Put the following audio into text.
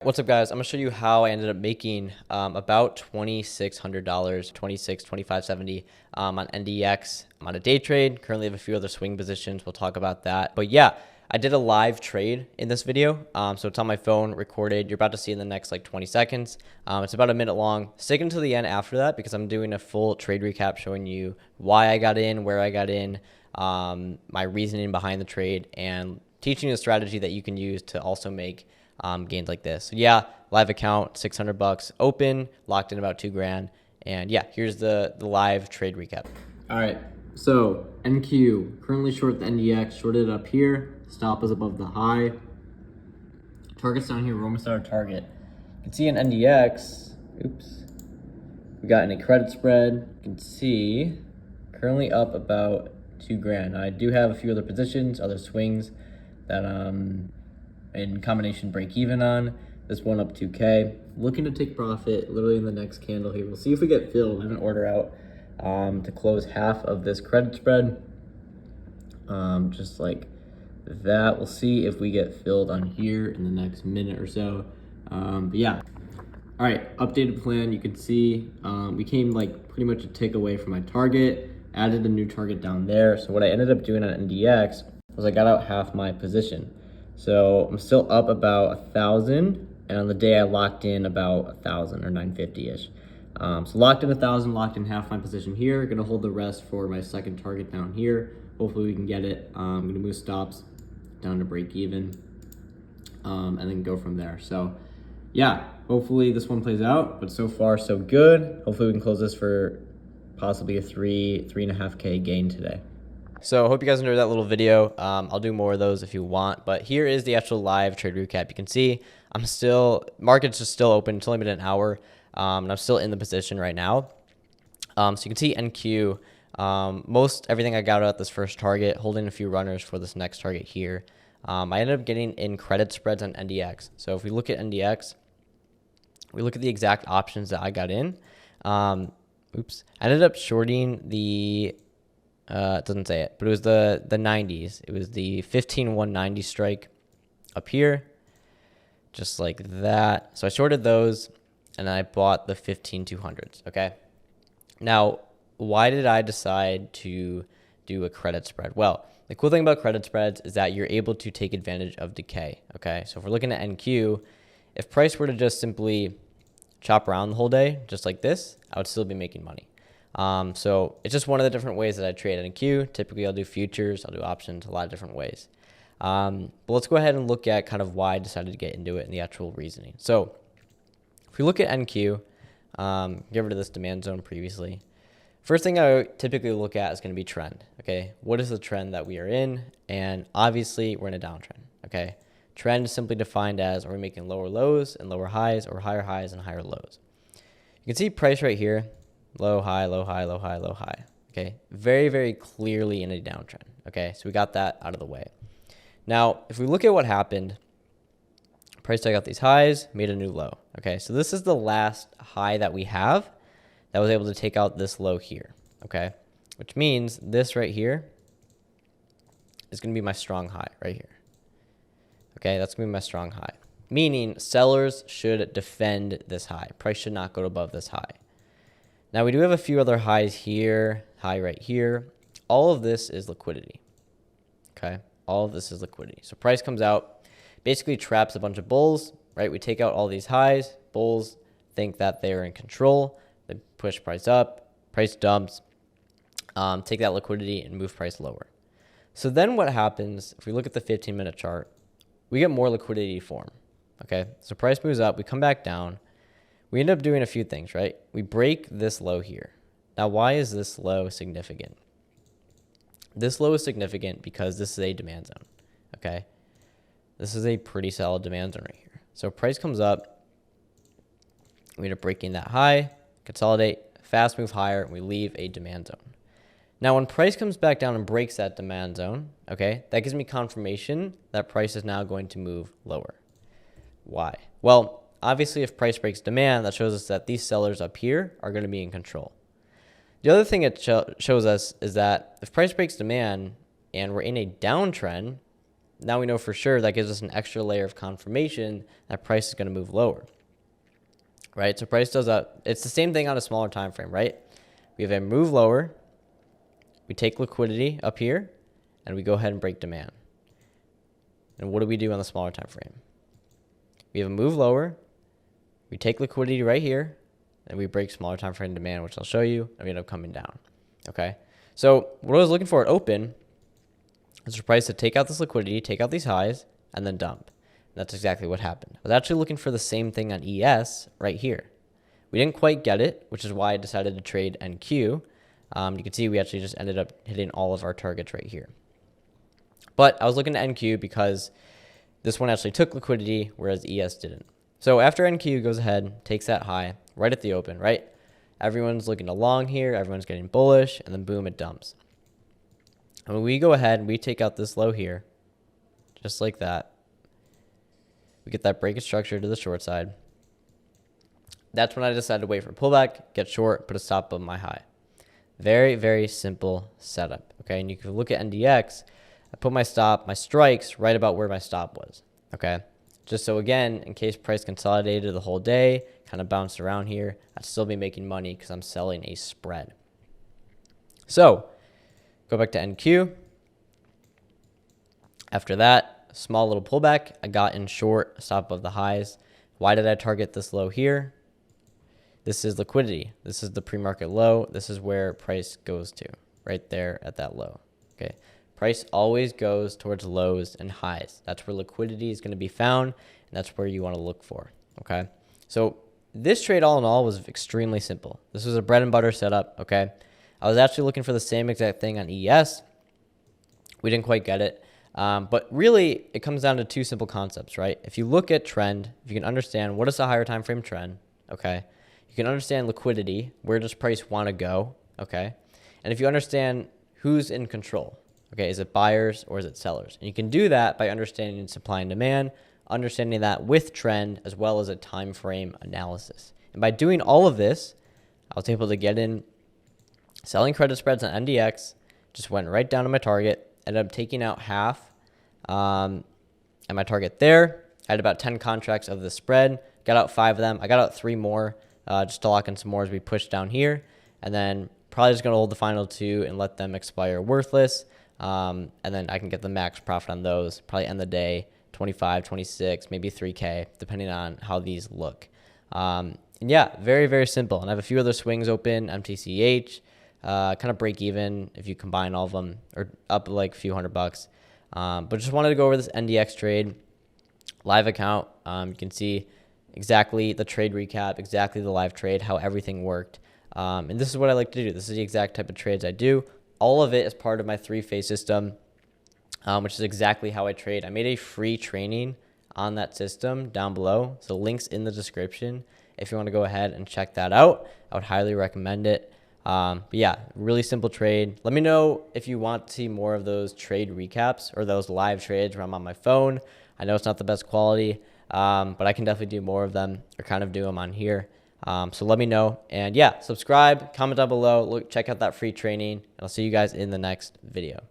What's up, guys? I'm gonna show you how I ended up making about $2,600, 26, 25.70 on NDX on a day trade. Currently have a few other swing positions. We'll talk about that. But yeah, I did a live trade in this video. So it's on my phone, recorded. You're about to see in the next like 20 seconds. It's about a minute long. Stick until the end after that because I'm doing a full trade recap showing you why I got in, where I got in, my reasoning behind the trade, and teaching you a strategy that you can use to also make gains like this. So yeah, live account, $600 open, locked in about $2,000. And yeah, here's the live trade recap. All right, so NQ, currently short the NDX, shorted up here, stop is above the high. Target's down here, we're almost at our target. You can see in NDX, oops, we got in a credit spread. You can see currently up about $2,000. I do have a few other positions, other swings that in combination break even on. This one up 2K. Looking to take profit literally in the next candle here. We'll see if we get filled. I have an order out to close half of this credit spread. Just like that. We'll see if we get filled on here in the next minute or so. But yeah. All right, updated plan. You can see we came like pretty much a tick away from my target. Added a new target down there. So what I ended up doing on NDX was I got out half my position. So I'm still up about 1,000, and on the day I locked in about 1,000 or 950-ish. So locked in 1,000, locked in half my position here. Gonna hold the rest for my second target down here. Hopefully we can get it. I'm gonna move stops down to break even, and then go from there. So yeah, hopefully this one plays out, but so far so good. Hopefully we can close this for possibly a 3.5K gain today. So I hope you guys enjoyed that little video. I'll do more of those if you want, but here is the actual live trade recap. You can see market's just still open. It's only been an hour, and I'm still in the position right now. So you can see NQ, everything I got out at this first target, holding a few runners for this next target here. I ended up getting in credit spreads on NDX. So if we look at NDX, we look at the exact options that I got in. I ended up shorting the it doesn't say it, but it was the 90s. It was the 15-190 strike up here, just like that. So I shorted those, and I bought the 15-200s, okay? Now, why did I decide to do a credit spread? Well, the cool thing about credit spreads is that you're able to take advantage of decay, okay? So if we're looking at NQ, if price were to just simply chop around the whole day, just like this, I would still be making money. So it's just one of the different ways that I trade NQ. Typically I'll do futures, I'll do options, a lot of different ways. But let's go ahead and look at kind of why I decided to get into it and the actual reasoning. So if we look at NQ, get rid of this demand zone previously. First thing I typically look at is going to be trend. Okay. What is the trend that we are in? And obviously we're in a downtrend. Okay. Trend is simply defined as, are we making lower lows and lower highs, or higher highs and higher lows? You can see price right here. Low, high, low, high, low, high, low, high. Okay. Very, very clearly in a downtrend. Okay. So we got that out of the way. Now, if we look at what happened, price took out these highs, made a new low. Okay. So this is the last high that we have that was able to take out this low here. Okay. Which means this right here is going to be my strong high right here. Okay. That's going to be my strong high. Meaning sellers should defend this high. Price should not go above this high. Now, we do have a few other highs here, high right here. All of this is liquidity, okay? All of this is liquidity. So price comes out, basically traps a bunch of bulls, right? We take out all these highs. Bulls think that they're in control. They push price up, price dumps, take that liquidity and move price lower. So then what happens, if we look at the 15-minute chart, we get more liquidity form, okay? So price moves up, we come back down. We end up doing a few things, right? We break this low here. Now, why is this low significant? This low is significant because this is a demand zone, okay? This is a pretty solid demand zone right here. So price comes up, we end up breaking that high, consolidate, fast move higher, and we leave a demand zone. Now, when price comes back down and breaks that demand zone, okay, that gives me confirmation that price is now going to move lower. Why? Well, obviously, if price breaks demand, that shows us that these sellers up here are going to be in control. The other thing it shows us is that if price breaks demand and we're in a downtrend, now we know for sure that gives us an extra layer of confirmation that price is going to move lower, right? So price does that. It's the same thing on a smaller time frame, right? We have a move lower. We take liquidity up here, and we go ahead and break demand. And what do we do on the smaller time frame? We have a move lower. We take liquidity right here, and we break smaller time frame demand, which I'll show you, and we end up coming down. Okay. So what I was looking for at open is for price to take out this liquidity, take out these highs, and then dump. And that's exactly what happened. I was actually looking for the same thing on ES right here. We didn't quite get it, which is why I decided to trade NQ. You can see we actually just ended up hitting all of our targets right here. But I was looking at NQ because this one actually took liquidity, whereas ES didn't. So after NQ goes ahead, takes that high right at the open, right? Everyone's looking along here, everyone's getting bullish, and then boom, it dumps. And when we go ahead and we take out this low here, just like that, we get that breakage structure to the short side. That's when I decided to wait for a pullback, get short, put a stop above my high. Very, very simple setup, okay? And you can look at NDX, I put my stop, my strikes right about where my stop was, okay? Just so, again, in case price consolidated the whole day, kind of bounced around here, I'd still be making money because I'm selling a spread. So, go back to NQ. After that, small little pullback. I got in short, stop above the highs. Why did I target this low here? This is liquidity. This is the pre-market low. This is where price goes to, right there at that low, okay? Price always goes towards lows and highs. That's where liquidity is going to be found, and that's where you want to look for, okay? So this trade all in all was extremely simple. This was a bread and butter setup, okay? I was actually looking for the same exact thing on ES. We didn't quite get it. But really, it comes down to two simple concepts, right? If you look at trend, if you can understand what is the higher time frame trend, okay? You can understand liquidity, where does price want to go, okay? And if you understand who's in control, okay, is it buyers or is it sellers? And you can do that by understanding supply and demand, understanding that with trend as well as a time frame analysis. And by doing all of this, I was able to get in selling credit spreads on NDX, just went right down to my target, ended up taking out half at my target there. I had about 10 contracts of the spread, got out 5 of them. I got out 3 more just to lock in some more as we push down here. And then probably just going to hold the final 2 and let them expire worthless. And then I can get the max profit on those, probably end the day 25, 26, maybe 3K, depending on how these look. And yeah, very, very simple. And I have a few other swings open, MTCH, kind of break even if you combine all of them, or up like a few $100. But just wanted to go over this NDX trade, live account. You can see exactly the trade recap, exactly the live trade, how everything worked. And this is what I like to do. This is the exact type of trades I do. All of it is part of my 3-phase system, which is exactly how I trade. I made a free training on that system down below. So links in the description. If you want to go ahead and check that out, I would highly recommend it. But yeah, really simple trade. Let me know if you want to see more of those trade recaps or those live trades where I'm on my phone. I know it's not the best quality, but I can definitely do more of them or kind of do them on here. So let me know. And yeah, subscribe, comment down below, check out that free training, and I'll see you guys in the next video.